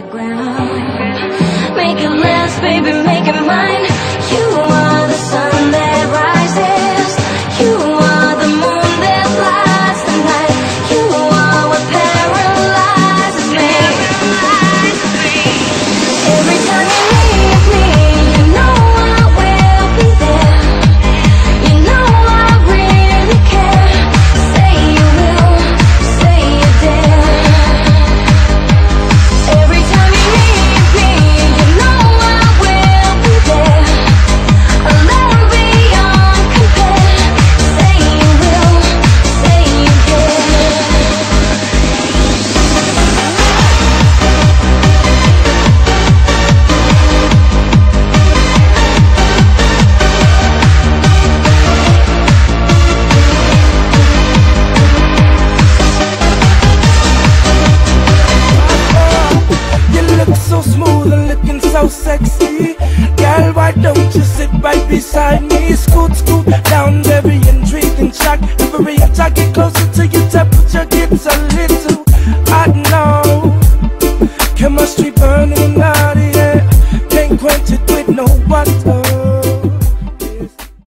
the ground. Make it last, baby, make it mine. You are the sun that rises. You are the moon that lights the night. You are what paralyzes me. Every time you leave me, you know I will be there. You know I really care. Say you will, say you dare. Every time you leave me, you know I will be there. A love beyond compare. Say you will, say you care. You look so smooth and looking so sexy. Girl, why don't you sit right beside me? Scoot, scoot down, very intriguing track. Every inch I get closer to your temperature gets a little hot now. Chemistry burning out here.